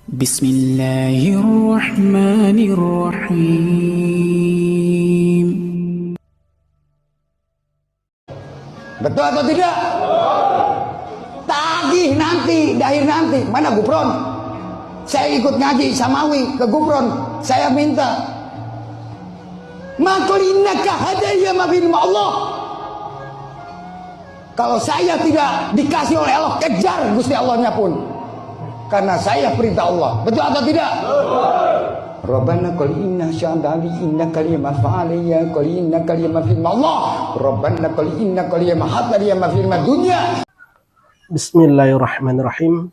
Bismillahirrahmanirrahim. Betul atau tidak? Tagih nanti, di akhir nanti. Mana Gufron? Saya ikut ngaji Samawi ke Gufron. Saya minta, makulinaka hadaya mafilm Allah. Kalau saya tidak dikasih oleh Allah, kejar Gusti Allahnya pun. Karena saya perintah Allah. Betul atau tidak? Rabbana qul inna sya'dawi inna kalimat fa'aliyya qul inna kalimat film Allah. Rabbana qul inna kalimat hatariya mafilm dunya. Bismillahirrahmanirrahim.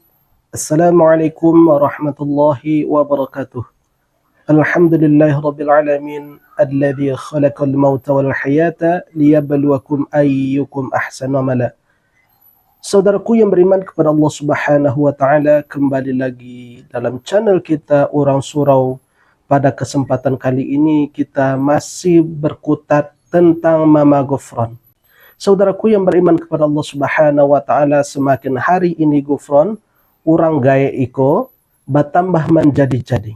Assalamualaikum warahmatullahi wabarakatuh. Alhamdulillahi rabbil alamin alladzi khalaqal mauta wal hayata liyabluwakum ayyukum ahsanu amala. Saudaraku yang beriman kepada Allah Subhanahu wa taala, kembali lagi dalam channel kita Orang Surau. Pada kesempatan kali ini kita masih berkutat tentang Mama Gufron. Saudaraku yang beriman kepada Allah Subhanahu wa taala, semakin hari ini Gufron urang gaya iko bertambah menjadi-jadi.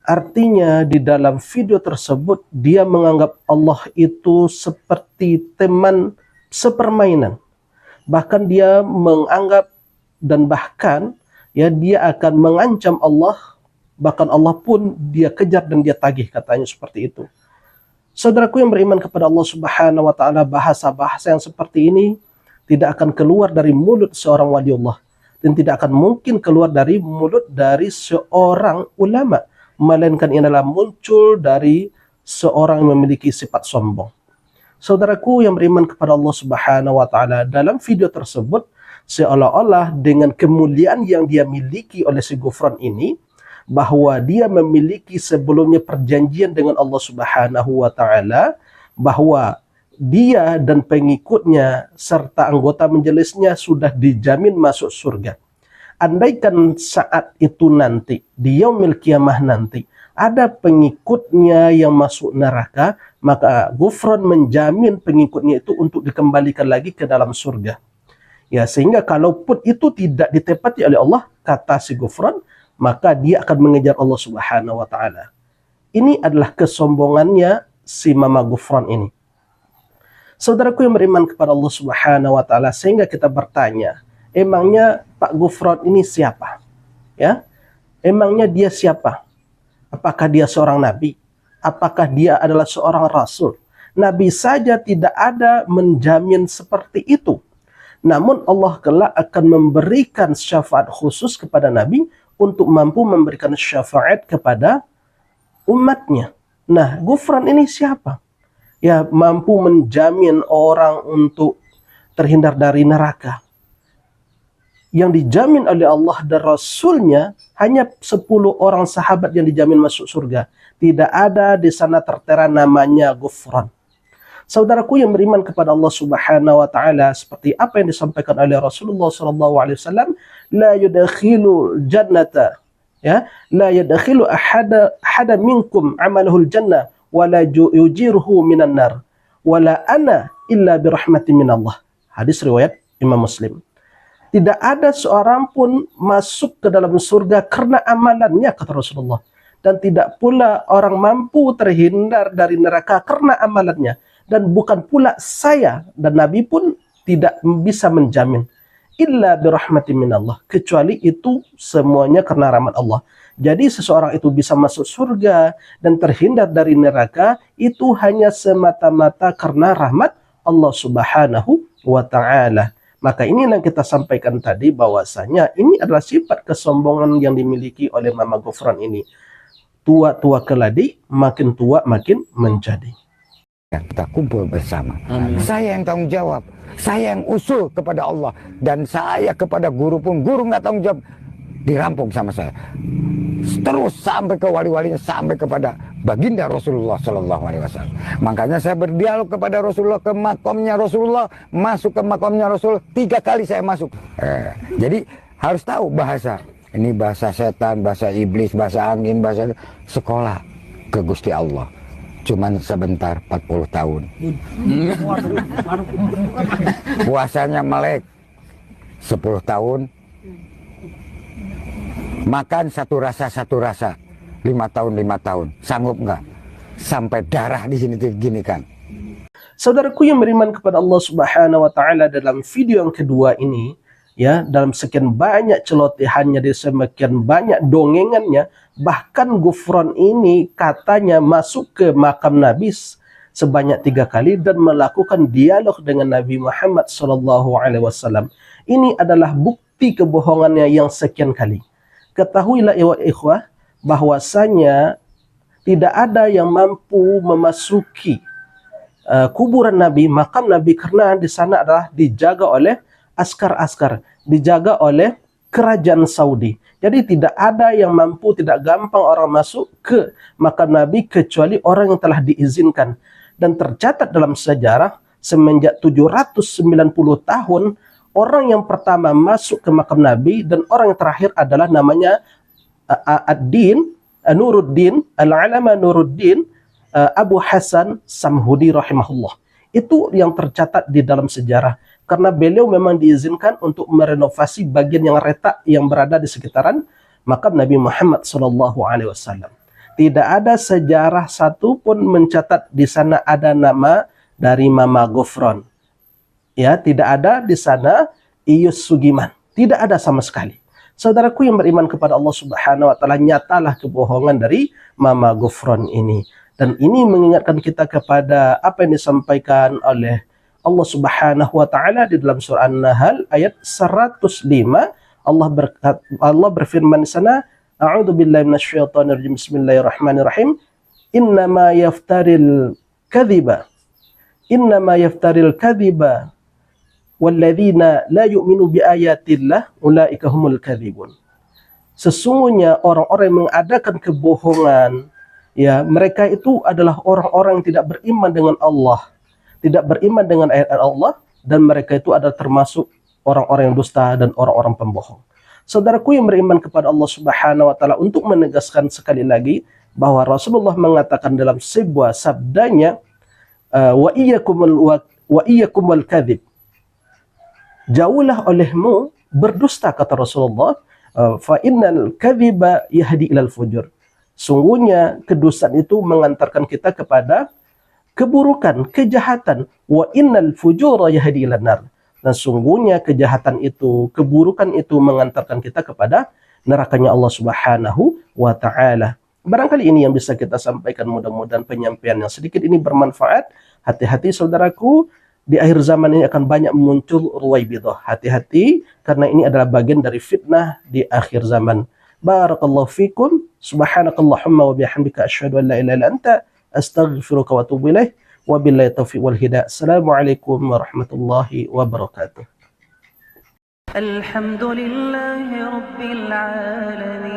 Artinya di dalam video tersebut dia menganggap Allah itu seperti teman sepermainan. Bahkan dia menganggap dan bahkan ya dia akan mengancam Allah, bahkan Allah pun dia kejar dan dia tagih, katanya seperti itu. Saudaraku yang beriman kepada Allah Subhanahu wa taala, bahasa-bahasa yang seperti ini tidak akan keluar dari mulut seorang waliullah dan tidak akan mungkin keluar dari mulut dari seorang ulama, melainkan ini adalah muncul dari seorang yang memiliki sifat sombong. Saudaraku yang beriman kepada Allah Subhanahu wa taala, dalam video tersebut seolah-olah dengan kemuliaan yang dia miliki oleh si Gufron ini, bahwa dia memiliki sebelumnya perjanjian dengan Allah Subhanahu wa taala, bahwa dia dan pengikutnya serta anggota majelisnya sudah dijamin masuk surga. Andaikan saat itu nanti di yaumil kiamah nanti ada pengikutnya yang masuk neraka, maka Gufron menjamin pengikutnya itu untuk dikembalikan lagi ke dalam surga. Ya, sehingga kalaupun itu tidak ditepati oleh Allah, kata si Gufron, maka dia akan mengejar Allah Subhanahu wa taala. Ini adalah kesombongannya si Mama Gufron ini. Saudaraku yang beriman kepada Allah Subhanahu wa taala, sehingga kita bertanya, emangnya Pak Gufron ini siapa? Ya? Emangnya dia siapa? Apakah dia seorang nabi? Apakah dia adalah seorang rasul? Nabi saja tidak ada menjamin seperti itu. Namun Allah kelak akan memberikan syafaat khusus kepada Nabi untuk mampu memberikan syafaat kepada umatnya. Nah, Gufron ini siapa? Ya, mampu menjamin orang untuk terhindar dari neraka. Yang dijamin oleh Allah dan Rasulnya hanya 10 orang sahabat yang dijamin masuk surga. Tidak ada di sana tertera namanya Gufron. Saudaraku yang beriman kepada Allah Subhanahu wa taala, seperti apa yang disampaikan oleh Rasulullah SAW, la yudkhilu jannata, ya, la yudkhilu ahada minkum amaluhul jannah wa la yujiruhu minan nar wa la ana illa birahmatin minallah. Hadis riwayat Imam Muslim. Tidak ada seorang pun masuk ke dalam surga karena amalannya, kata Rasulullah. Dan tidak pula orang mampu terhindar dari neraka karena amalannya. Dan bukan pula saya dan Nabi pun tidak bisa menjamin. Illa birahmatin minallah. Kecuali itu semuanya karena rahmat Allah. Jadi seseorang itu bisa masuk surga dan terhindar dari neraka, itu hanya semata-mata karena rahmat Allah Subhanahu wa ta'ala. Maka ini yang kita sampaikan tadi, bahwasanya ini adalah sifat kesombongan yang dimiliki oleh Mama Gufron ini. Tua-tua keladi, makin tua makin menjadi. Kita kumpul bersama. Amin. Saya yang tanggung jawab. Saya yang usul kepada Allah. Dan saya kepada guru pun, guru nggak tanggung jawab. Dirampung sama saya. Terus sampai ke wali-walinya, sampai kepada baginda Rasulullah SAW. Makanya saya berdialog kepada Rasulullah, ke makomnya Rasulullah, masuk ke makomnya Rasul 3 kali saya masuk. Jadi harus tahu bahasa. Ini bahasa setan, bahasa iblis, bahasa angin, bahasa sekolah ke Gusti Allah. Cuman sebentar, 40 tahun. Puasanya melek 10 tahun. Makan satu rasa 5 tahun, sanggup nggak? Sampai darah di sini gini kan. Saudaraku yang beriman kepada Allah Subhanahu wa taala, dalam video yang kedua ini, ya, dalam sekian banyak celotehannya, di sekian banyak dongengannya, bahkan Ghufran ini katanya masuk ke makam Nabi sebanyak 3 kali dan melakukan dialog dengan Nabi Muhammad SAW. Ini adalah bukti kebohongannya yang sekian kali. Ketahuilah ya ikhwah, bahwasanya tidak ada yang mampu memasuki kuburan Nabi, makam Nabi, karena di sana adalah dijaga oleh askar-askar, dijaga oleh kerajaan Saudi. Jadi tidak ada yang mampu, tidak gampang orang masuk ke makam Nabi kecuali orang yang telah diizinkan. Dan tercatat dalam sejarah semenjak 790 tahun, orang yang pertama masuk ke makam Nabi dan orang yang terakhir adalah namanya Nuruddin, Al-Alama Nuruddin Abu Hasan Samhudi rahimahullah. Itu yang tercatat di dalam sejarah. Karena beliau memang diizinkan untuk merenovasi bagian yang retak yang berada di sekitaran makam Nabi Muhammad SAW. Tidak ada sejarah satu pun mencatat di sana ada nama dari Mama Ghufran. Ya, tidak ada di sana Iyus Sugiman. Tidak ada sama sekali. Saudaraku yang beriman kepada Allah Subhanahu wa taala, nyatalah kebohongan dari Mama Ghufran ini. Dan ini mengingatkan kita kepada apa yang disampaikan oleh Allah Subhanahu wa taala di dalam surah An-Nahl ayat 105. Allah berfirman di sana, A'udzu billahi minasyaitonir rajim. Bismillahirrahmanirrahim. Innama yaftaril kadhiba walladzina la yu'minu biayatillah ulaika humul kadzibun. Sesungguhnya orang-orang yang mengadakan kebohongan, ya, mereka itu adalah orang-orang yang tidak beriman dengan Allah, tidak beriman dengan ayat Allah, dan mereka itu adalah termasuk orang-orang yang dusta dan orang-orang pembohong. Saudaraku yang beriman kepada Allah Subhanahu wa taala, untuk menegaskan sekali lagi bahwa Rasulullah mengatakan dalam sebuah sabdanya, wa iyyakumul kadzib. Jauhlah olehmu berdusta, kata Rasulullah, fa innal kadziba yahdi ilal fujur. Sungguhnya kedustaan itu mengantarkan kita kepada keburukan, kejahatan. Wa innal fujura yahdi ilan nar. Dan sungguhnya kejahatan itu, keburukan itu mengantarkan kita kepada nerakanya Allah Subhanahu wa taala. Barangkali ini yang bisa kita sampaikan, mudah-mudahan penyampaian yang sedikit ini bermanfaat. Hati-hati saudaraku, di akhir zaman ini akan banyak muncul ruwaibidah. Hati-hati, karena ini adalah bagian dari fitnah di akhir zaman. Barakallahu fikum. Subhanakallahumma wa bihamdika asyhadu an la ilaha illa anta astaghfiruka wa atubu ilaik. Wabillahi taufiq wal hidayah. Assalamualaikum warahmatullahi wabarakatuh. Alhamdulillahi rabbil alamin.